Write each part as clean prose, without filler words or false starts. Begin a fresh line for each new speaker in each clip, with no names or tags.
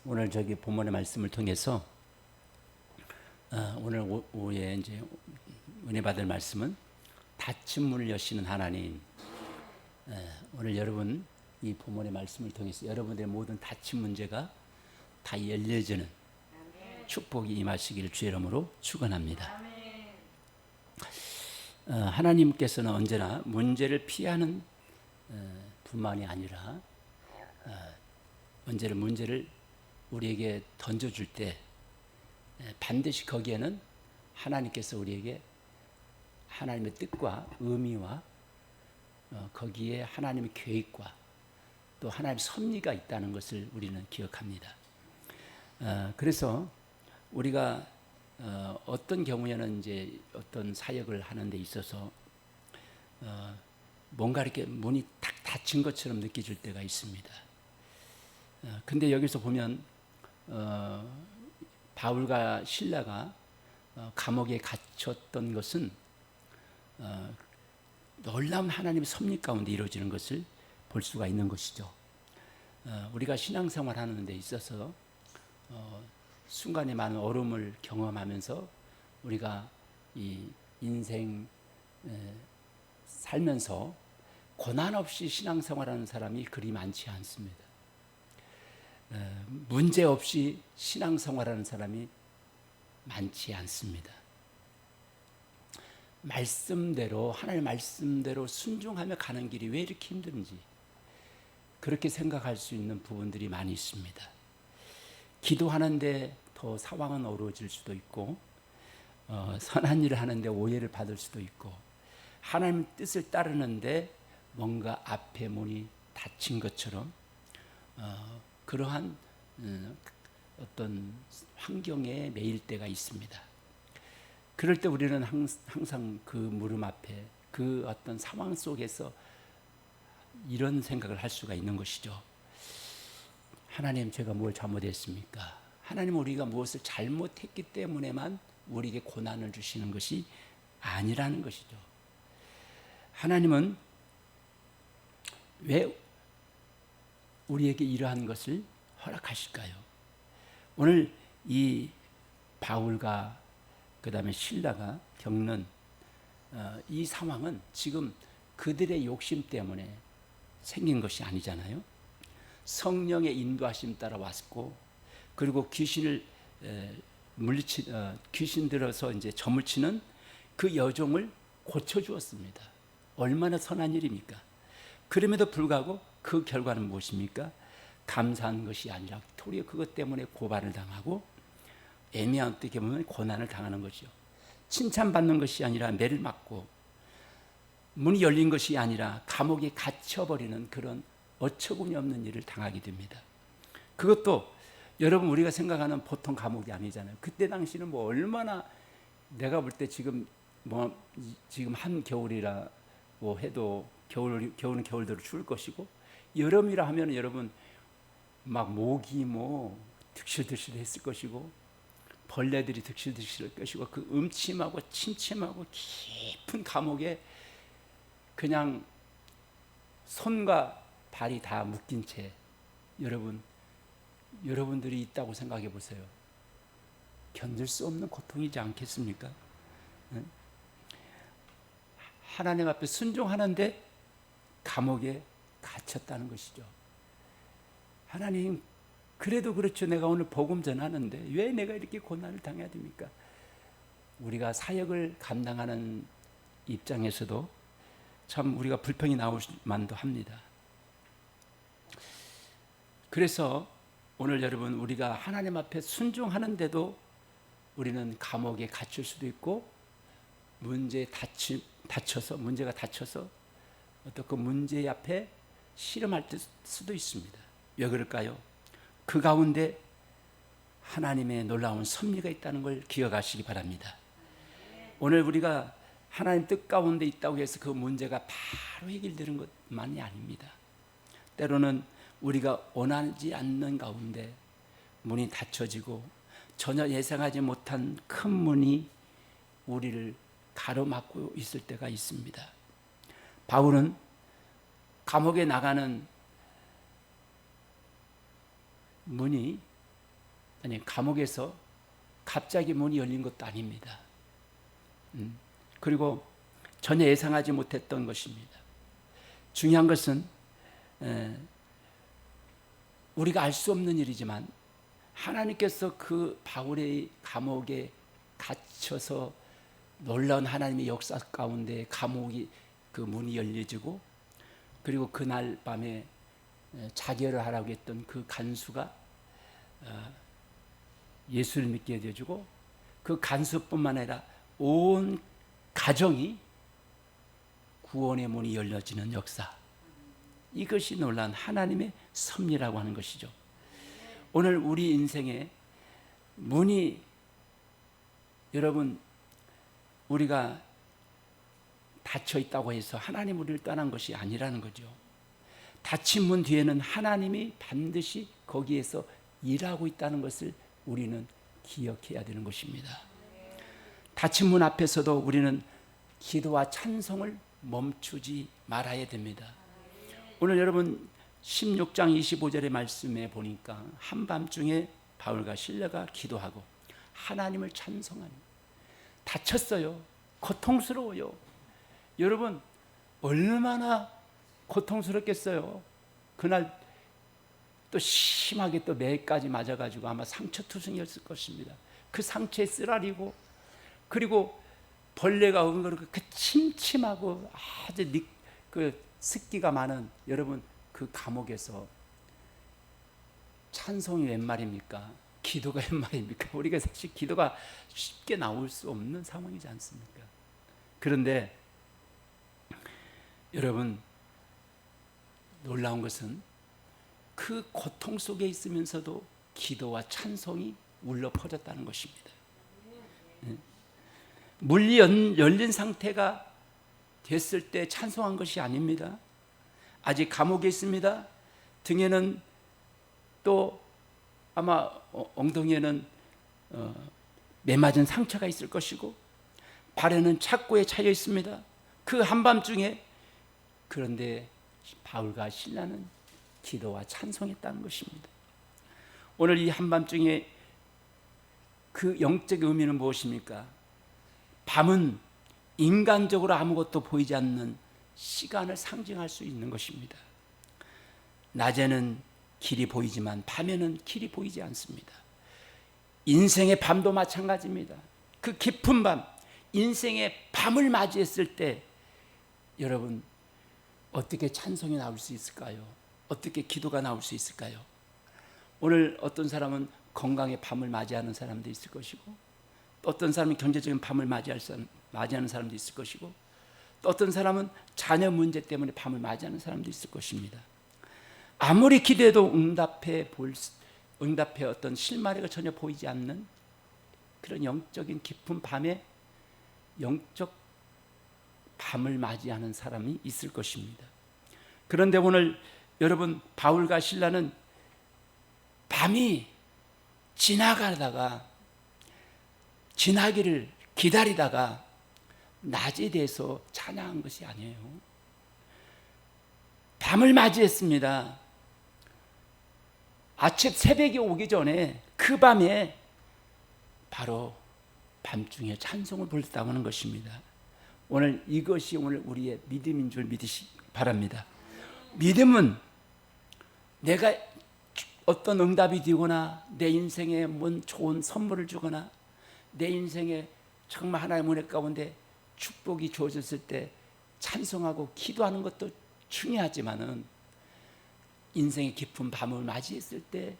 오늘 저기 본문의 말씀을 통해서 오늘 오후에 이제 은혜 받을 말씀은 닫힌 문을 여시는 하나님. 오늘 여러분 이 본문의 말씀을 통해서 여러분들의 모든 닫힌 문제가 다 열려지는 축복이 임하시기를 주의 이름으로 축원합니다. 하나님께서는 언제나 문제를 피하는 뿐만이 아니라 문제를 우리에게 던져줄 때 반드시 거기에는 하나님께서 우리에게 하나님의 뜻과 의미와 거기에 하나님의 계획과 또 하나님의 섭리가 있다는 것을 우리는 기억합니다. 그래서 우리가 어떤 경우에는 이제 어떤 사역을 하는 데 있어서 뭔가 이렇게 문이 탁 닫힌 것처럼 느껴질 때가 있습니다. 근데 여기서 보면 바울과 실라가 감옥에 갇혔던 것은 놀라운 하나님의 섭리 가운데 이루어지는 것을 볼 수가 있는 것이죠. 우리가 신앙생활 하는 데 있어서 순간에 많은 어려움을 경험하면서 우리가 이 인생 살면서 고난 없이 신앙생활하는 사람이 그리 많지 않습니다. 문제 없이 신앙생활하는 사람이 많지 않습니다. 말씀대로 하나님의 말씀대로 순종하며 가는 길이 왜 이렇게 힘든지 그렇게 생각할 수 있는 부분들이 많이 있습니다. 기도하는데 더 상황은 어려워질 수도 있고 선한 일을 하는데 오해를 받을 수도 있고 하나님의 뜻을 따르는데 뭔가 앞에 문이 닫힌 것처럼 그러한 어떤 환경에 매일 때가 있습니다. 그럴 때 우리는 항상 그 물음 앞에 그 어떤 상황 속에서 이런 생각을 할 수가 있는 것이죠. 하나님, 제가 뭘 잘못했습니까? 하나님, 우리가 무엇을 잘못했기 때문에만 우리에게 고난을 주시는 것이 아니라는 것이죠. 하나님은 왜 우리에게 이러한 것을 허락하실까요? 오늘 이 바울과 그 다음에 실라가 겪는 이 상황은 지금 그들의 욕심 때문에 생긴 것이 아니잖아요. 성령의 인도하심 따라 왔고, 그리고 귀신을 귀신 들어서 이제 점을 치는 그 여종을 고쳐주었습니다. 얼마나 선한 일입니까? 그럼에도 불구하고 그 결과는 무엇입니까? 감사한 것이 아니라 도리어 그것 때문에 고발을 당하고 애매한 어떻게 보면 고난을 당하는 것이요. 칭찬받는 것이 아니라 매를 맞고 문이 열린 것이 아니라 감옥에 갇혀버리는 그런 어처구니 없는 일을 당하게 됩니다. 그것도 여러분 우리가 생각하는 보통 감옥이 아니잖아요. 그때 당시는 뭐 얼마나 내가 볼 때 지금 지금 한겨울이라고 해도 겨울은 겨울대로 추울 것이고 여름이라 하면 여러분 막 모기 득실득실 했을 것이고 벌레들이 득실득실 할 것이고 그 음침하고 침침하고 깊은 감옥에 그냥 손과 발이 다 묶인 채 여러분들이 있다고 생각해 보세요. 견딜 수 없는 고통이지 않겠습니까? 하나님 앞에 순종하는데 감옥에 갇혔다는 것이죠. 하나님, 그래도 그렇죠. 내가 오늘 복음 전하는데 왜 내가 이렇게 고난을 당해야 됩니까? 우리가 사역을 감당하는 입장에서도 참 우리가 불평이 나올 만도 합니다. 그래서 오늘 여러분 우리가 하나님 앞에 순종하는데도 우리는 감옥에 갇힐 수도 있고 문제가 닫혀서 어떤 그 문제 앞에 씨름할 수도 있습니다. 왜 그럴까요? 그 가운데 하나님의 놀라운 섭리가 있다는 걸 기억하시기 바랍니다. 오늘 우리가 하나님 뜻 가운데 있다고 해서 그 문제가 바로 해결되는 것만이 아닙니다. 때로는 우리가 원하지 않는 가운데 문이 닫혀지고 전혀 예상하지 못한 큰 문이 우리를 가로막고 있을 때가 있습니다. 바울은 감옥에 나가는 문이 아니, 감옥에서 갑자기 문이 열린 것도 아닙니다. 그리고 전혀 예상하지 못했던 것입니다. 중요한 것은 우리가 알 수 없는 일이지만 하나님께서 그 바울의 감옥에 갇혀서 놀라운 하나님의 역사 가운데 감옥이 그 문이 열려지고, 그리고 그날 밤에 자결을 하라고 했던 그 간수가 예수를 믿게 되어주고, 그 간수뿐만 아니라 온 가정이 구원의 문이 열려지는 역사, 이것이 놀라운 하나님의 섭리라고 하는 것이죠. 오늘 우리 인생에 문이, 여러분, 우리가 닫혀 있다고 해서 하나님 우리를 떠난 것이 아니라는 거죠. 닫힌 문 뒤에는 하나님이 반드시 거기에서 일하고 있다는 것을 우리는 기억해야 되는 것입니다. 닫힌 문 앞에서도 우리는 기도와 찬송을 멈추지 말아야 됩니다. 오늘 여러분 16장 25절의 말씀에 보니까 한밤중에 바울과 실라가 기도하고 하나님을 찬송하니, 다쳤어요. 고통스러워요. 여러분 얼마나 고통스럽겠어요. 그날 또 심하게 또 매까지 맞아가지고 아마 상처투성이었을 것입니다. 그 상처에 쓰라리고, 그리고 벌레가 엉거리고 그 침침하고 아주 그 습기가 많은, 여러분 그 감옥에서 찬송이 웬 말입니까? 기도가 웬 말입니까? 우리가 사실 기도가 쉽게 나올 수 없는 상황이지 않습니까? 그런데 여러분 놀라운 것은 그 고통 속에 있으면서도 기도와 찬송이 울려 퍼졌다는 것입니다. 문이 열린 상태가 됐을 때 찬송한 것이 아닙니다. 아직 감옥에 있습니다. 등에는 또 아마 엉덩이에는 매맞은 상처가 있을 것이고, 발에는 착고에 차여 있습니다. 그 한밤중에, 그런데 바울과 실라는 기도와 찬송했다는 것입니다. 오늘 이 한밤중에 그 영적 의미는 무엇입니까? 밤은 인간적으로 아무것도 보이지 않는 시간을 상징할 수 있는 것입니다. 낮에는 길이 보이지만 밤에는 길이 보이지 않습니다. 인생의 밤도 마찬가지입니다. 그 깊은 밤, 인생의 밤을 맞이했을 때 여러분 어떻게 찬송이 나올 수 있을까요? 어떻게 기도가 나올 수 있을까요? 오늘 어떤 사람은 건강의 밤을 맞이하는 사람도 있을 것이고, 또 어떤 사람은 경제적인 밤을 맞이하는 사람도 있을 것이고, 또 어떤 사람은 자녀 문제 때문에 밤을 맞이하는 사람도 있을 것입니다. 아무리 기도해도 응답의 어떤 실마리가 전혀 보이지 않는 그런 영적인 깊은 밤에 영적 밤을 맞이하는 사람이 있을 것입니다. 그런데 오늘 여러분 바울과 실라는 밤이 지나기를 기다리다가 낮에 대해서 찬양한 것이 아니에요. 밤을 맞이했습니다. 아침 새벽이 오기 전에 그 밤에 바로 밤중에 찬송을 불렀다고 하는 것입니다. 오늘 이것이 오늘 우리의 믿음인 줄 믿으시기 바랍니다. 믿음은 내가 어떤 응답이 되거나, 내 인생에 뭔 좋은 선물을 주거나, 내 인생에 정말 하나님의 은혜 가운데 축복이 주어졌을 때 찬송하고 기도하는 것도 중요하지만은, 인생의 깊은 밤을 맞이했을 때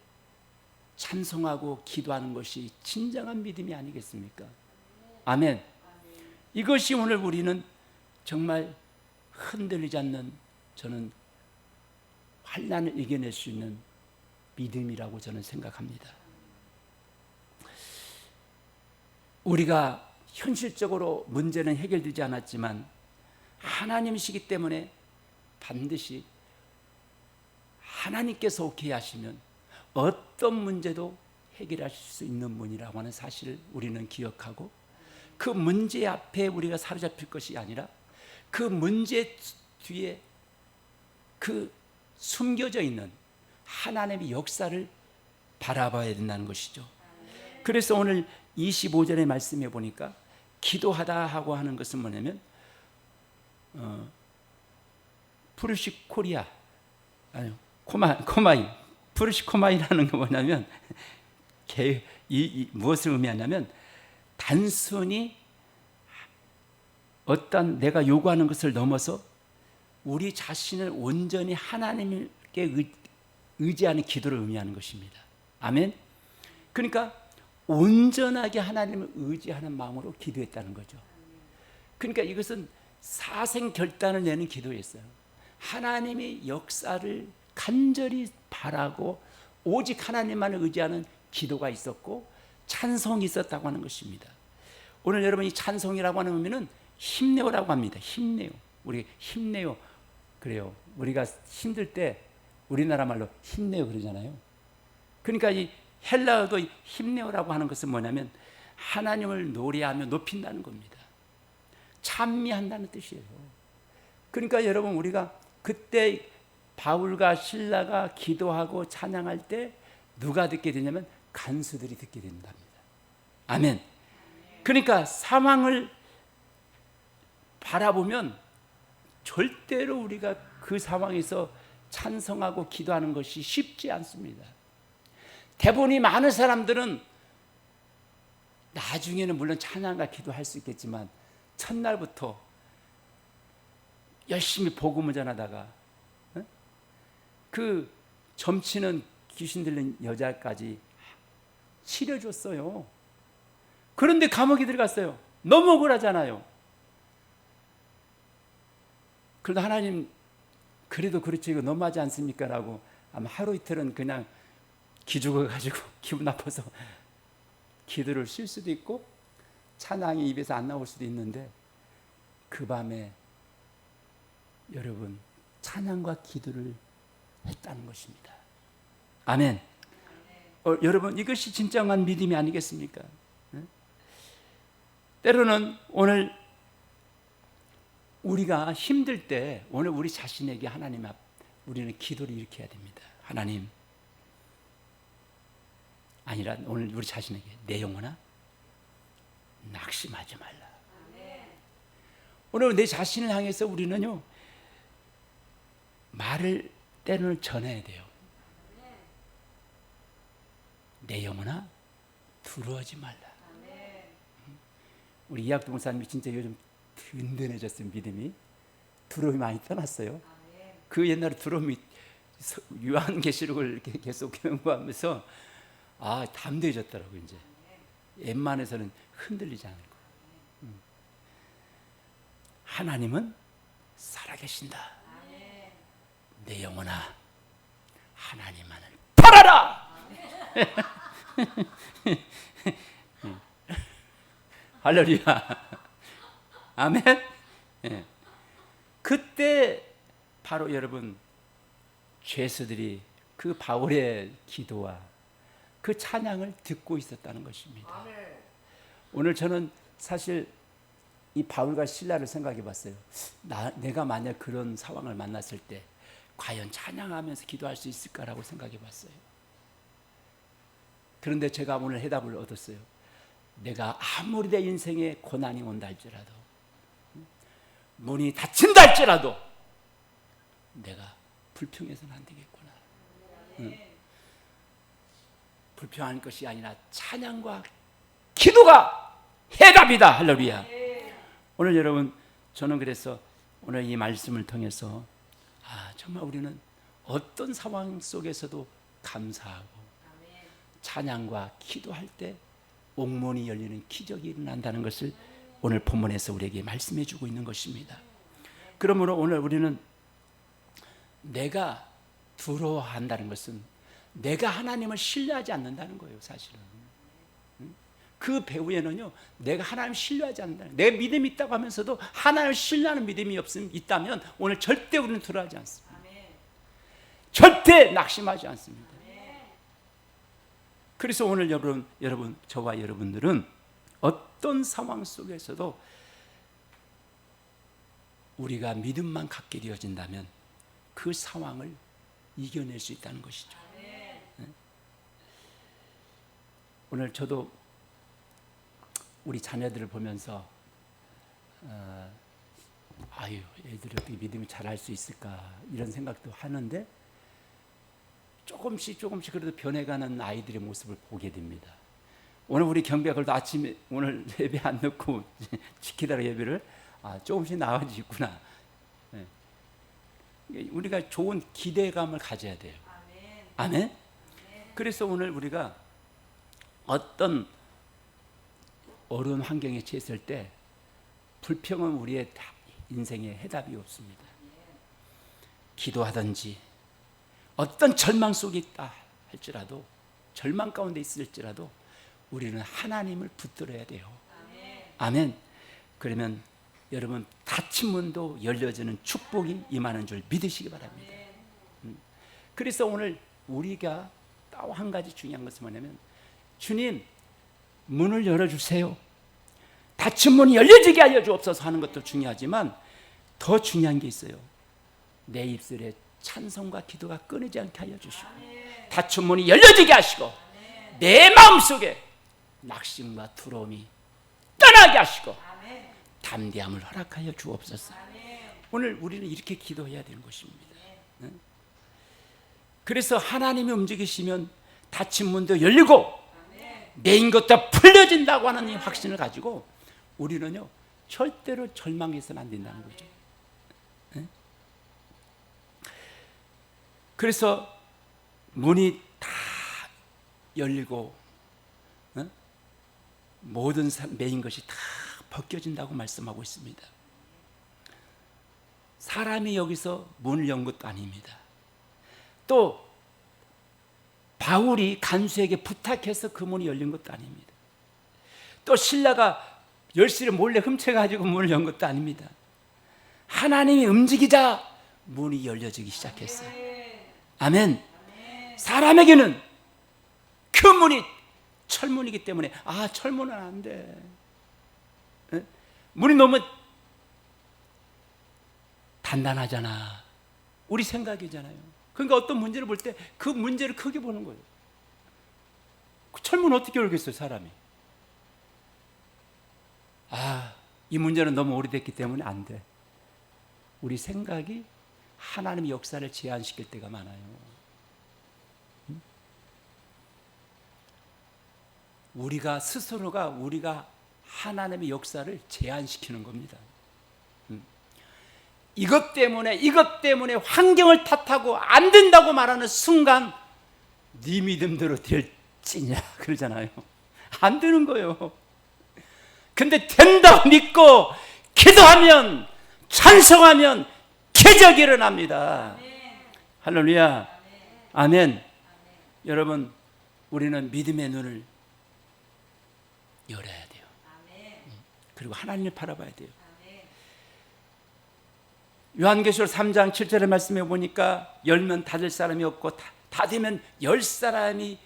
찬송하고 기도하는 것이 진정한 믿음이 아니겠습니까? 아멘. 이것이 오늘 우리는 정말 흔들리지 않는, 저는 환난을 이겨낼 수 있는 믿음이라고 저는 생각합니다. 우리가 현실적으로 문제는 해결되지 않았지만 하나님이시기 때문에 반드시 하나님께서 오케이 하시면 어떤 문제도 해결하실 수 있는 분이라고 하는 사실을 우리는 기억하고, 그 문제 앞에 우리가 사로잡힐 것이 아니라 그 문제 뒤에 그 숨겨져 있는 하나님의 역사를 바라봐야 된다는 것이죠. 그래서 오늘 25절의 말씀에 보니까 기도하다 하고 하는 것은 뭐냐면 푸르시코리아 아니요 코마이 푸르시코마이라는 거 뭐냐면 무엇을 의미하냐면 단순히 어떤 내가 요구하는 것을 넘어서 우리 자신을 온전히 하나님께 의지하는 기도를 의미하는 것입니다. 아멘. 그러니까 온전하게 하나님을 의지하는 마음으로 기도했다는 거죠. 그러니까 이것은 사생 결단을 내는 기도였어요. 하나님의 역사를 간절히 바라고 오직 하나님만을 의지하는 기도가 있었고 찬송이 있었다고 하는 것입니다. 오늘 여러분이 찬송이라고 하는 의미는 힘내오라고 합니다. 힘내요. 우리 힘내요. 그래요. 우리가 힘들 때 우리나라 말로 힘내요 그러잖아요. 그러니까 이 헬라어도 힘내오라고 하는 것은 뭐냐면 하나님을 노래하며 높인다는 겁니다. 찬미한다는 뜻이에요. 그러니까 여러분 우리가 그때 바울과 실라가 기도하고 찬양할 때 누가 듣게 되냐면 간수들이 듣게 된답니다. 아멘. 그러니까 상황을 바라보면 절대로 우리가 그 상황에서 찬성하고 기도하는 것이 쉽지 않습니다. 대부분이 많은 사람들은 나중에는 물론 찬양과 기도할 수 있겠지만 첫날부터 열심히 복음을 전하다가 그 점치는 귀신 들린 여자까지 치료줬어요. 그런데 감옥에 들어갔어요. 너무 억울하잖아요. 그래도 하나님 그래도 그렇지 이거 너무하지 않습니까? 라고 아마 하루 이틀은 그냥 기죽어가지고 기분 나빠서 기도를 쉴 수도 있고 찬양이 입에서 안 나올 수도 있는데 그 밤에 여러분 찬양과 기도를 했다는 것입니다. 아멘. 여러분 이것이 진정한 믿음이 아니겠습니까? 때로는 오늘 우리가 힘들 때 오늘 우리 자신에게 하나님 앞 우리는 기도를 이렇게 해야 됩니다. 하나님 아니라 오늘 우리 자신에게 내 영혼아 낙심하지 말라. 오늘 내 자신을 향해서 우리는요 말을 때로는 전해야 돼요. 내 영혼아 두려워하지 말라. 우리 이학도 목사님이 진짜 요즘 든든해졌어요. 믿음이 두려움이 많이 떠났어요. 그 옛날에 두려움이 요한계시록을 계속 연구하면서 담대해졌더라고요. 이제 웬만해서는 흔들리지 않을 거예요. 하나님은 살아계신다. 내 영혼아 하나님만을 바라라. 할렐루야. 아멘. 그때 바로 여러분 죄수들이 그 바울의 기도와 그 찬양을 듣고 있었다는 것입니다. 오늘 저는 사실 이 바울과 실라를 생각해 봤어요. 내가 만약 그런 상황을 만났을 때 과연 찬양하면서 기도할 수 있을까라고 생각해 봤어요. 그런데 제가 오늘 해답을 얻었어요. 내가 아무리 내 인생에 고난이 온다 할지라도 문이 닫힌다 할지라도 내가 불평해서는 안 되겠구나. 불평하는 것이 아니라 찬양과 기도가 해답이다. 할렐루야. 오늘 여러분 저는 그래서 오늘 이 말씀을 통해서 정말 우리는 어떤 상황 속에서도 감사하고 찬양과 기도할 때 옥문이 열리는 기적이 일어난다는 것을 오늘 본문에서 우리에게 말씀해 주고 있는 것입니다. 그러므로 오늘 우리는 내가 두려워한다는 것은 내가 하나님을 신뢰하지 않는다는 거예요. 사실은 그 배후에는요 내가 하나님을 신뢰하지 않는다는, 내 믿음이 있다고 하면서도 하나님을 신뢰하는 믿음이 있다면 오늘 절대 우리는 두려워하지 않습니다. 절대 낙심하지 않습니다. 그래서 오늘 여러분 저와 여러분들은 어떤 상황 속에서도 우리가 믿음만 갖게 되어진다면 그 상황을 이겨낼 수 있다는 것이죠. 오늘 저도 우리 자녀들을 보면서 아유, 애들이 어떻게 믿음이 잘할 수 있을까 이런 생각도 하는데 조금씩 그래도 변해가는 아이들의 모습을 보게 됩니다. 오늘 우리 경비가 그래도 아침에 오늘 예배 안 넣고 지키다가 예배를 조금씩 나아지고 있구나. 네. 우리가 좋은 기대감을 가져야 돼요. 아멘. 그래서 오늘 우리가 어떤 어려운 환경에 처했을 때 불평은 우리의 인생에 해답이 없습니다. 기도하든지 어떤 절망 속에 있다 할지라도, 절망 가운데 있을지라도 우리는 하나님을 붙들어야 돼요. 아멘. 그러면 여러분 닫힌 문도 열려지는 축복이 임하는 줄 믿으시기 바랍니다. 그래서 오늘 우리가 또 한 가지 중요한 것은 뭐냐면, 주님 문을 열어주세요, 닫힌 문이 열려지게 하여 주옵소서 하는 것도 중요하지만 더 중요한 게 있어요. 내 입술에 찬송과 기도가 끊이지 않게 하여 주시고, 닫힌 문이 열려지게 하시고, 내 마음속에 낙심과 두려움이 떠나게 하시고 담대함을 허락하여 주옵소서. 오늘 우리는 이렇게 기도해야 되는 것입니다. 그래서 하나님이 움직이시면 닫힌 문도 열리고 내인 것도 풀려진다고 하는 이 확신을 가지고 우리는요 절대로 절망해서는 안 된다는 거죠. 그래서 문이 다 열리고 모든 매인 것이 다 벗겨진다고 말씀하고 있습니다. 사람이 여기서 문을 연 것도 아닙니다. 또 바울이 간수에게 부탁해서 그 문이 열린 것도 아닙니다. 또 신라가 열쇠를 몰래 훔쳐가지고 문을 연 것도 아닙니다. 하나님이 움직이자 문이 열려지기 시작했어요. 아멘. 사람에게는 그 문이 철문이기 때문에 철문은 안 돼, 문이 너무 단단하잖아, 우리 생각이잖아요. 그러니까 어떤 문제를 볼 때 그 문제를 크게 보는 거예요. 그 철문 어떻게 열겠어요, 사람이? 이 문제는 너무 오래됐기 때문에 안 돼. 우리 생각이 하나님의 역사를 제한시킬 때가 많아요. 우리가 스스로가 우리가 하나님의 역사를 제한시키는 겁니다. 이것 때문에 환경을 탓하고 안 된다고 말하는 순간 네 믿음대로 될지냐 그러잖아요. 안 되는 거예요. 근데 된다고 믿고 기도하면, 찬송하면 기적이 일어납니다. 할렐루야. 아멘. 여러분, 우리는 믿음의 눈을 열어야 돼요. 그리고 하나님을 바라봐야 돼요. 요한계시록 3장 7절의 말씀에 보니까 열면 닫을 사람이 없고 닫으면 열 사람이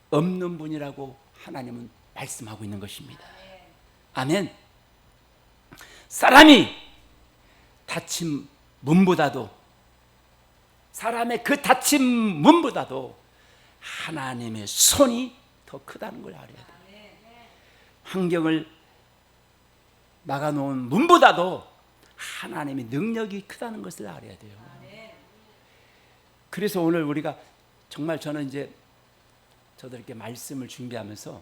없는 분이라고 하나님은 말씀하고 있는 것입니다. 아멘. 사람이 닫힌 문보다도, 사람의 그 닫힌 문보다도 하나님의 손이 더 크다는 걸 알아야 돼요. 환경을 막아놓은 문보다도 하나님의 능력이 크다는 것을 알아야 돼요. 그래서 오늘 우리가 정말 저는 이제 저도 이렇게 말씀을 준비하면서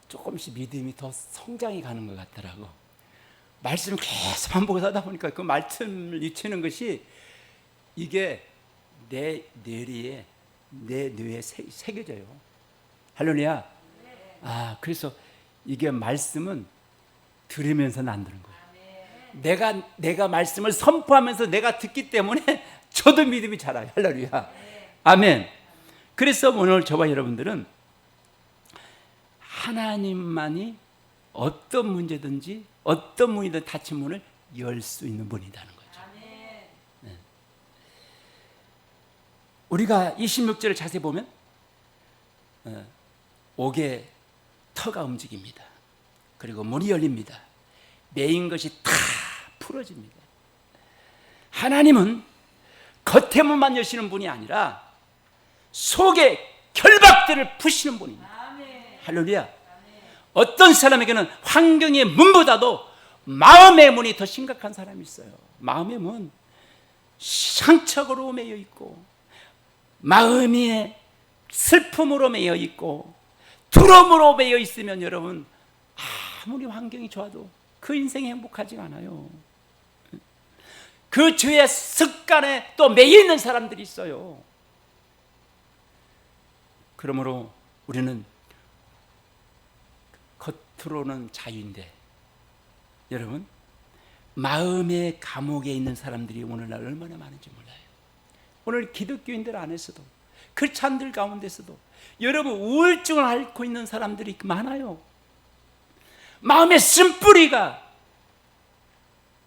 조금씩 믿음이 더 성장해 가는 것 같더라고. 말씀을 계속 반복하다 보니까 그 말씀을 익히는 것이 이게 내 뇌리에, 내 뇌에 새겨져요. 할렐루야. 그래서 이게 말씀은 들으면서는 안 들은 거예요. 내가 말씀을 선포하면서 내가 듣기 때문에 저도 믿음이 자라요. 할렐루야. 아멘. 그래서 오늘 저와 여러분들은 하나님만이 어떤 문제든지 어떤 문이든 닫힌 문을 열 수 있는 분이라는 거죠. 네. 우리가 26절을 자세히 보면 옥의 터가 움직입니다. 그리고 문이 열립니다. 매인 것이 다 풀어집니다. 하나님은 겉의 문만 여시는 분이 아니라 속의 결박들을 푸시는 분입니다. 할렐루야. 어떤 사람에게는 환경의 문보다도 마음의 문이 더 심각한 사람이 있어요. 마음의 문, 상처로 매여 있고 마음이 슬픔으로 매여 있고 두려움으로 매여 있으면 여러분 아무리 환경이 좋아도 그 인생이 행복하지가 않아요. 그 죄의 습관에 또 매여 있는 사람들이 있어요. 그러므로 우리는 겉으로는 자유인데 여러분 마음의 감옥에 있는 사람들이 오늘날 얼마나 많은지 몰라요. 오늘 기독교인들 안에서도 크리스찬들 가운데서도 여러분 우울증을 앓고 있는 사람들이 많아요. 마음의 쓴뿌리가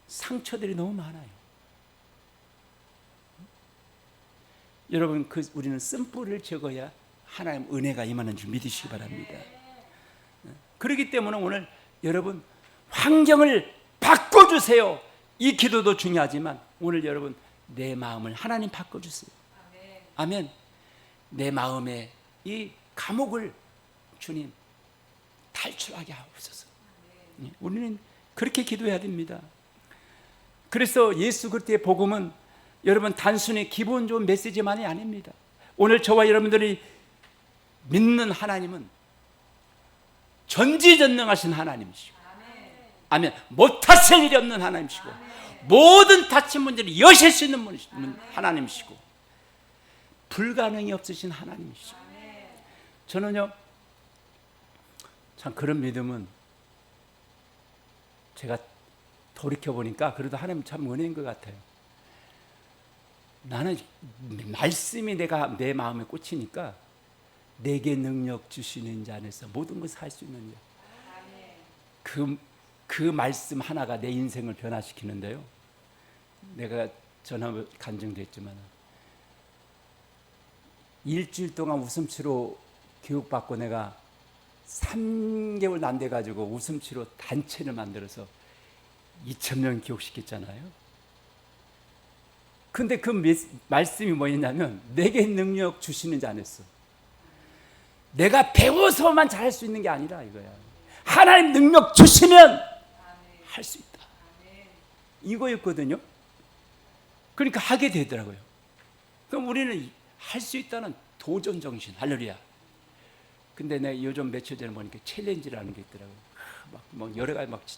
상처들이 너무 많아요. 여러분 우리는 쓴뿌리를 적어야 하나님 은혜가 임하는 줄 믿으시기 바랍니다. 그렇기 때문에 오늘 여러분 환경을 바꿔주세요. 이 기도도 중요하지만 오늘 여러분 내 마음을 하나님 바꿔주세요. 아멘. 내 마음의 이 감옥을 주님 탈출하게 하옵소서. 우리는 그렇게 기도해야 됩니다. 그래서 예수 그리스도의 복음은 여러분 단순히 기분 좋은 메시지만이 아닙니다. 오늘 저와 여러분들이 믿는 하나님은 전지전능하신 하나님이시고 아멘. 못하실 일이 없는 하나님이시고 모든 다친 문제를 여실 수 있는 하나님이시고 불가능이 없으신 하나님이시고 저는요 참 그런 믿음은 제가 돌이켜보니까 그래도 하나님 참 은혜인 것 같아요. 나는 말씀이 내 마음에 꽂히니까 내게 능력 주시는 자 안에서 모든 것을 할 수 있는 자. 그 말씀 하나가 내 인생을 변화시키는데요. 내가 전화 간증됐지만 일주일 동안 웃음치료 교육받고 내가 3개월 안 돼가지고 웃음치료 단체를 만들어서 2,000명 교육시켰잖아요. 근데 그 말씀이 뭐였냐면 내게 능력 주시는 자 안에서 내가 배워서만 잘할 수 있는 게 아니라 이거야. 하나님 능력 주시면 할 수 있다. 이거였거든요. 그러니까 하게 되더라고요. 그럼 우리는 할 수 있다는 도전 정신, 할렐루야. 근데 내가 요즘 며칠 전에 보니까 챌린지라는 게 있더라고요. 막 여러 가지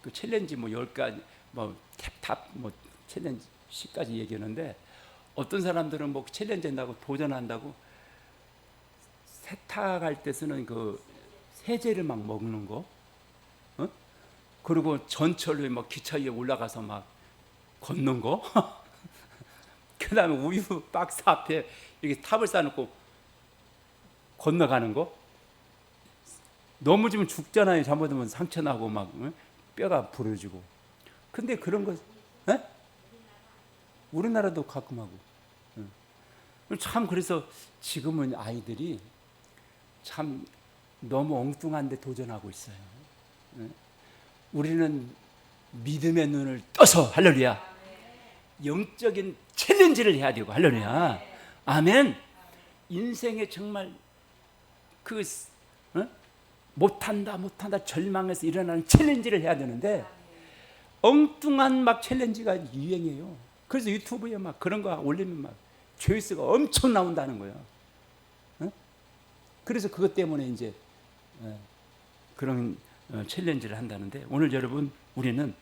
그 챌린지 10가지 탑 챌린지 10가지 얘기하는데 어떤 사람들은 챌린지 한다고 도전한다고 세탁할 때 쓰는 그 세제를 막 먹는 거, 그리고 전철로 기차 위에 올라가서 막 걷는 거, 그 다음에 우유 박스 앞에 이렇게 탑을 쌓아놓고 건너가는 거. 넘어지면 죽잖아요. 잘못하면 상처 나고 막 뼈가 부러지고. 근데 그런 거, 우리나라도 가끔 하고. 참 그래서 지금은 아이들이 참 너무 엉뚱한데 도전하고 있어요. 우리는 믿음의 눈을 떠서 할렐루야 영적인 챌린지를 해야 되고 할렐루야 아멘. 인생에 정말 못한다 절망해서 일어나는 챌린지를 해야 되는데 엉뚱한 챌린지가 유행이에요. 그래서 유튜브에 그런 거 올리면 조회수가 엄청 나온다는 거예요. 그래서 그것 때문에 이제 그런 챌린지를 한다는데 오늘 여러분 우리는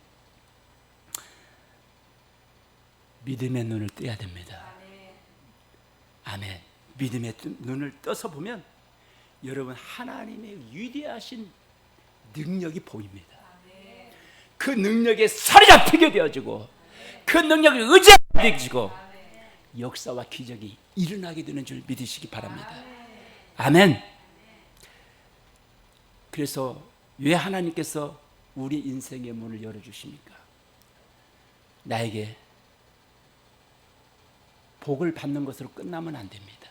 믿음의 눈을 떼야 됩니다. 아멘. 믿음의 눈을 떠서 보면 여러분 하나님의 위대하신 능력이 보입니다. 그 능력에 사로잡히게 되어지고 그 능력을 의지하게 되어지고 역사와 기적이 일어나게 되는 줄 믿으시기 바랍니다. 아멘. 그래서 왜 하나님께서 우리 인생의 문을 열어주십니까? 나에게 복을 받는 것으로 끝나면 안 됩니다.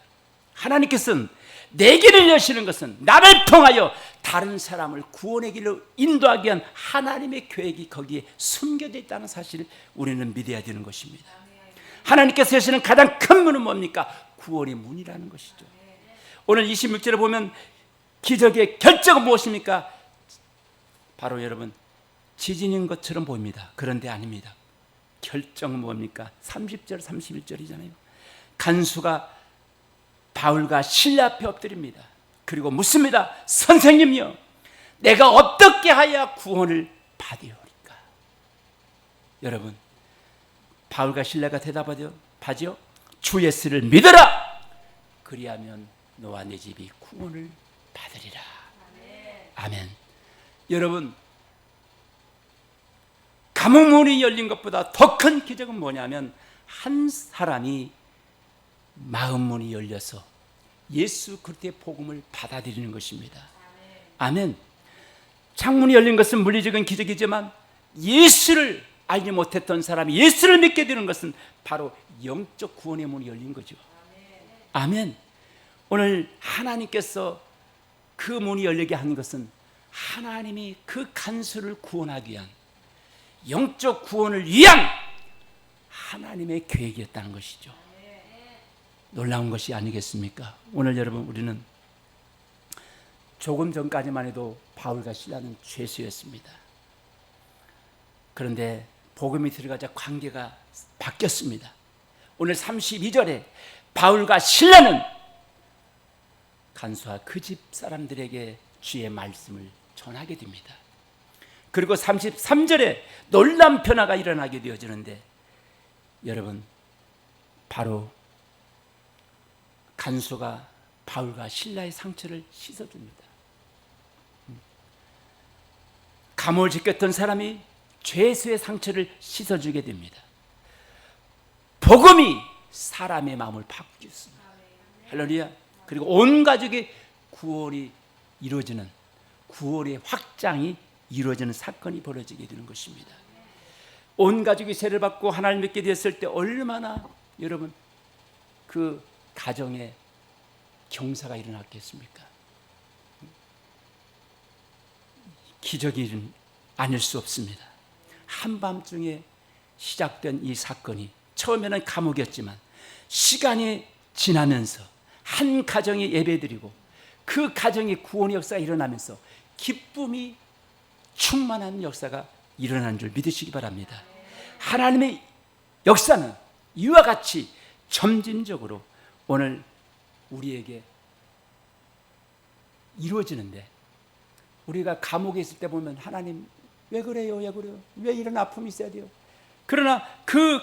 하나님께서는 내 길을 여시는 것은 나를 통하여 다른 사람을 구원의 길로 인도하기 위한 하나님의 계획이 거기에 숨겨져 있다는 사실을 우리는 믿어야 되는 것입니다. 하나님께서 여시는 가장 큰 문은 뭡니까? 구원의 문이라는 것이죠. 오늘 26절에 보면 기적의 결정은 무엇입니까? 바로 여러분 지진인 것처럼 보입니다. 그런데 아닙니다. 결정은 뭡니까? 30절 31절이잖아요. 간수가 바울과 실라 앞에 엎드립니다. 그리고 묻습니다. 선생님이여, 내가 어떻게 하여야 구원을 받으리까? 여러분, 바울과 실라가 대답하죠. 주 예수를 믿어라. 그리하면 너와 내 집이 구원을 받으리라. 아멘. 여러분, 감옥 문이 열린 것보다 더 큰 기적은 뭐냐면 한 사람이 마음 문이 열려서 예수 그리스도의 복음을 받아들이는 것입니다. 아멘. 창문이 열린 것은 물리적인 기적이지만 예수를 알지 못했던 사람이 예수를 믿게 되는 것은 바로 영적 구원의 문이 열린 거죠. 아멘. 오늘 하나님께서 그 문이 열리게 한 것은 하나님이 그 간수를 구원하기 위한, 영적 구원을 위한 하나님의 계획이었다는 것이죠. 놀라운 것이 아니겠습니까? 오늘 여러분, 우리는 조금 전까지만 해도 바울과 실라는 죄수였습니다. 그런데 복음이 들어가자 관계가 바뀌었습니다. 오늘 32절에 바울과 실라는 간수와 그 집 사람들에게 주의 말씀을 전하게 됩니다. 그리고 33절에 놀라운 변화가 일어나게 되어지는데, 여러분, 바로 간수가 바울과 실라의 상처를 씻어줍니다. 감옥을 지켰던 사람이 죄수의 상처를 씻어주게 됩니다. 복음이 사람의 마음을 바뀌었습니다. 할렐루야. 그리고 온 가족의 구원이 이루어지는, 구원의 확장이 이루어지는 사건이 벌어지게 되는 것입니다. 온 가족이 세례를 받고 하나님 믿게 되었을 때 얼마나 여러분 그 가정에 경사가 일어났겠습니까? 기적이 아닐 수 없습니다. 한밤중에 시작된 이 사건이 처음에는 감옥이었지만 시간이 지나면서 한 가정이 예배드리고 그 가정의 구원의 역사가 일어나면서 기쁨이 충만한 역사가 일어나는 줄 믿으시기 바랍니다. 하나님의 역사는 이와 같이 점진적으로 오늘 우리에게 이루어지는데, 우리가 감옥에 있을 때 보면 하나님 왜 그래요? 왜 그래요? 왜 이런 아픔이 있어야 돼요? 그러나 그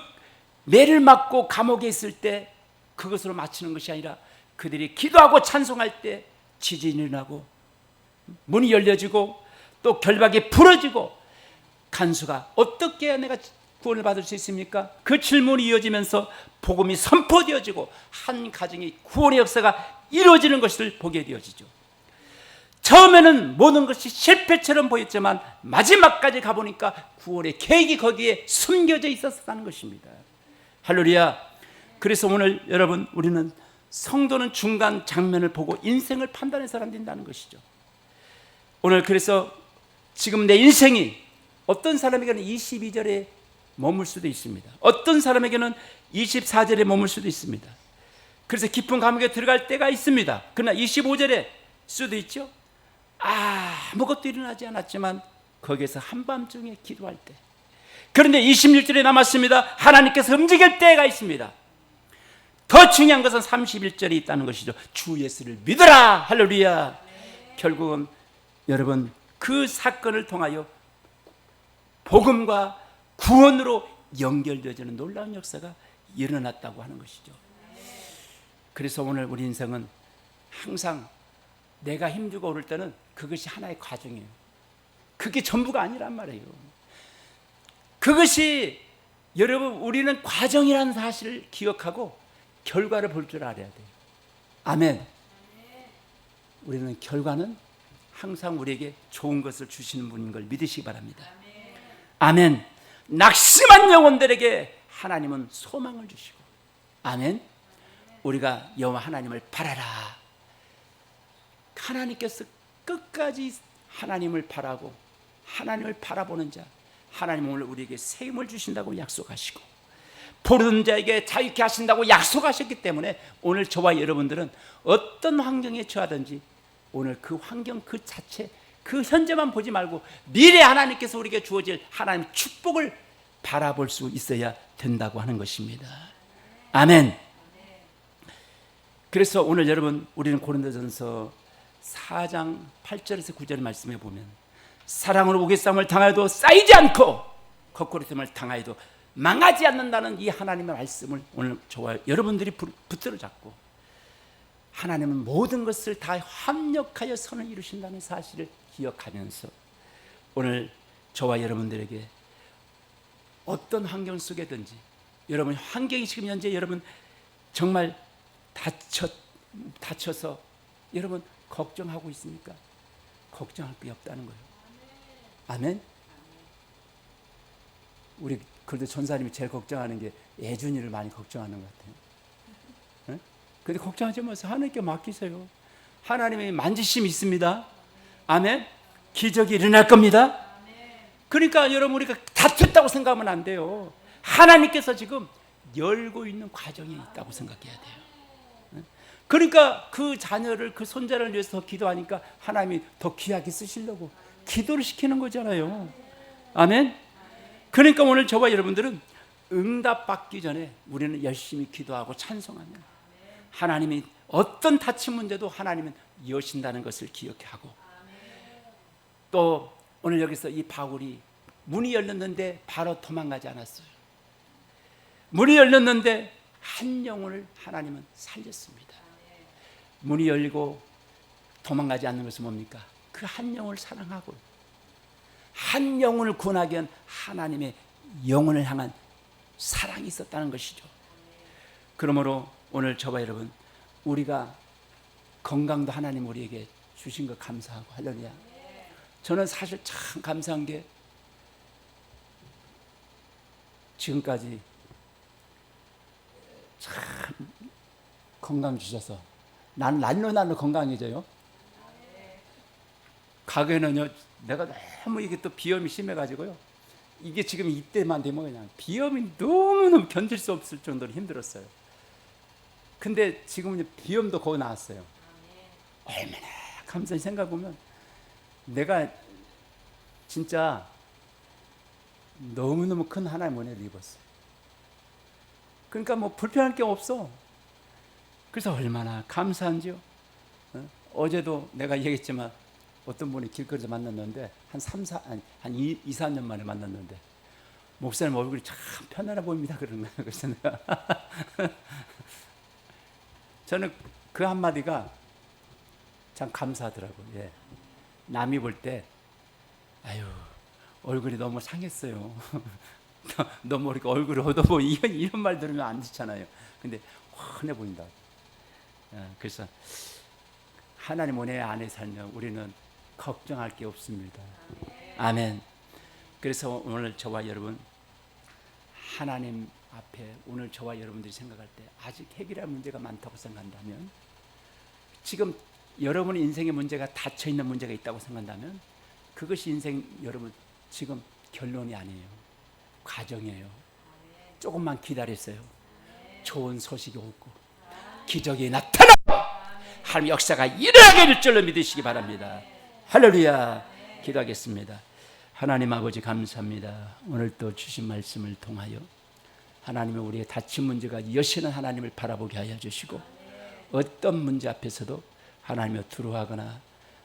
매를 맞고 감옥에 있을 때 그것으로 마치는 것이 아니라 그들이 기도하고 찬송할 때 지진이 일어나고 문이 열려지고 또 결박이 풀어지고, 간수가 어떻게 해야 내가 구원을 받을 수 있습니까? 그 질문이 이어지면서 복음이 선포되어지고 한 가정의 구원의 역사가 이루어지는 것을 보게 되어지죠. 처음에는 모든 것이 실패처럼 보였지만 마지막까지 가보니까 구원의 계획이 거기에 숨겨져 있었다는 것입니다. 할렐루야. 그래서 오늘 여러분, 우리는 성도는 중간 장면을 보고 인생을 판단해서 사람 된다는 것이죠. 오늘 그래서 지금 내 인생이 어떤 사람에게는 22절에 머물 수도 있습니다. 어떤 사람에게는 24절에 머물 수도 있습니다. 그래서 깊은 감옥에 들어갈 때가 있습니다. 그러나 25절에 수도 있죠. 아무것도 일어나지 않았지만 거기에서 한밤중에 기도할 때, 그런데 26절에 남았습니다. 하나님께서 움직일 때가 있습니다. 더 중요한 것은 31절에 있다는 것이죠. 주 예수를 믿어라. 할렐루야. 결국은 여러분 그 사건을 통하여 복음과 구원으로 연결되어지는 놀라운 역사가 일어났다고 하는 것이죠. 그래서 오늘 우리 인생은 항상 내가 힘들고 오를 때는 그것이 하나의 과정이에요. 그게 전부가 아니란 말이에요. 그것이 여러분, 우리는 과정이라는 사실을 기억하고 결과를 볼 줄 알아야 돼요. 아멘. 우리는 결과는 항상 우리에게 좋은 것을 주시는 분인 걸 믿으시기 바랍니다. 아멘. 낙심한 영혼들에게 하나님은 소망을 주시고, 아멘. 우리가 여호와 하나님을 바라라. 하나님께서 끝까지 하나님을 바라고 하나님을 바라보는 자, 하나님은 오늘 우리에게 새 힘을 주신다고 약속하시고 부르는 자에게 자유케 하신다고 약속하셨기 때문에 오늘 저와 여러분들은 어떤 환경에 처하든지 오늘 그 환경 그 자체 그 현재만 보지 말고 미래 하나님께서 우리에게 주어질 하나님의 축복을 바라볼 수 있어야 된다고 하는 것입니다. 아멘. 그래서 오늘 여러분 우리는 고린도전서 4장 8절에서 9절 말씀에 보면 사랑으로 우겨싸움을 당하여도 쌓이지 않고 거꾸로 됨을 당하여도 망하지 않는다는 이 하나님의 말씀을 오늘 저와 여러분들이 붙들어 잡고 하나님은 모든 것을 다 합력하여 선을 이루신다는 사실을 기억하면서 오늘 저와 여러분들에게 어떤 환경 속에든지 여러분 환경이 지금 현재 여러분 정말 다쳐서 여러분 걱정하고 있습니까? 걱정할 게 없다는 거예요. 아멘. 우리 그래도 전사님이 제일 걱정하는 게 예준이를 많이 걱정하는 것 같아요. 네? 근데 걱정하지 마세요. 하나님께 맡기세요. 하나님의 만지심이 있습니다. 아멘. 기적이 일어날 겁니다. 그러니까 여러분 우리가 다쳤다고 생각하면 안 돼요. 하나님께서 지금 열고 있는 과정이 있다고 생각해야 돼요. 그러니까 그 자녀를 그 손자를 위해서 더 기도하니까 하나님이 더 귀하게 쓰시려고 기도를 시키는 거잖아요. 아멘. 그러니까 오늘 저와 여러분들은 응답받기 전에 우리는 열심히 기도하고 찬송하면 하나님이 어떤 다친 문제도 하나님은 여신다는 것을 기억하고 또 오늘 여기서 이 바울이 문이 열렸는데 바로 도망가지 않았어요. 문이 열렸는데 한 영혼을 하나님은 살렸습니다. 문이 열리고 도망가지 않는 것은 뭡니까? 그 한 영혼을 사랑하고 한 영혼을 구원하기 위한 하나님의 영혼을 향한 사랑이 있었다는 것이죠. 그러므로 오늘 저와 여러분 우리가 건강도 하나님 우리에게 주신 것 감사하고 할렐루야. 저는 사실 참 감사한 게 지금까지 참 건강 주셔서 난 날로 건강해져요. 과거에는요 내가 너무 이게 또 비염이 심해가지고요 이게 지금 이때만 되면 그냥 비염이 너무너무 견딜 수 없을 정도로 힘들었어요. 근데 지금은 비염도 거의 나았어요. 얼마나 감사히 생각해보면 내가 진짜 너무너무 큰 하나님의 은혜를 입었어요. 그러니까 뭐 불편할 게 없어. 그래서 얼마나 감사한지요. 어제도 내가 얘기했지만 어떤 분이 길거리에서 만났는데 한 2, 3년 만에 만났는데 목사님 얼굴이 참 편안해 보입니다 그러는 거예요. 그래서 내가 저는 그 한마디가 참 감사하더라고요. 예. 남이 볼 때 아유 얼굴이 너무 상했어요. 너무 이렇게 얼굴이 어두워 이런 말 들으면 안 좋잖아요. 근데 환해 보인다. 그래서 하나님 은혜 안에 살면 우리는 걱정할 게 없습니다. 아멘. 그래서 오늘 저와 여러분 하나님 앞에 오늘 저와 여러분들이 생각할 때 아직 해결할 문제가 많다고 생각한다면 지금 여러분 인생의 문제가 닫혀있는 문제가 있다고 생각한다면 그것이 인생 여러분 지금 결론이 아니에요. 과정이에요. 조금만 기다리세요. 좋은 소식이 오고 기적이 나타나고 하나님 역사가 일어나게 될 줄로 믿으시기 바랍니다. 할렐루야. 기도하겠습니다. 하나님 아버지 감사합니다. 오늘 또 주신 말씀을 통하여 하나님의 우리의 닫힌 문제가 여시는 하나님을 바라보게 하여 주시고 어떤 문제 앞에서도 하나님을 두려워하거나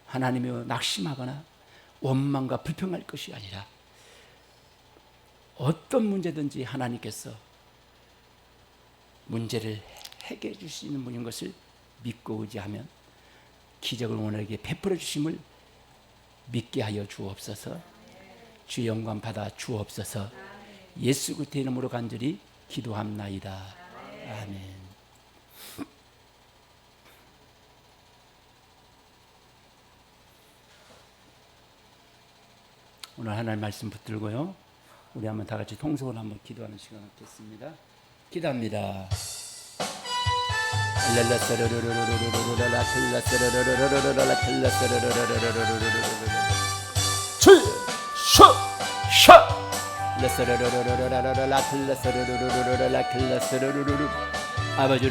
하나님을 낙심하거나 원망과 불평할 것이 아니라 어떤 문제든지 하나님께서 문제를 해결해 줄 수 있는 분인 것을 믿고 의지하면 기적을 오늘에게 베풀어 주심을 믿게 하여 주옵소서. 주 영광 받아 주옵소서. 예수 그리스도의 이름으로 간절히 기도합나이다. 아멘. 오늘 하나님 말씀 붙들고요 우리 한번 다 같이 통성으로 한번 기도하는 시간 갖겠습니다. 기도합니다. 아버지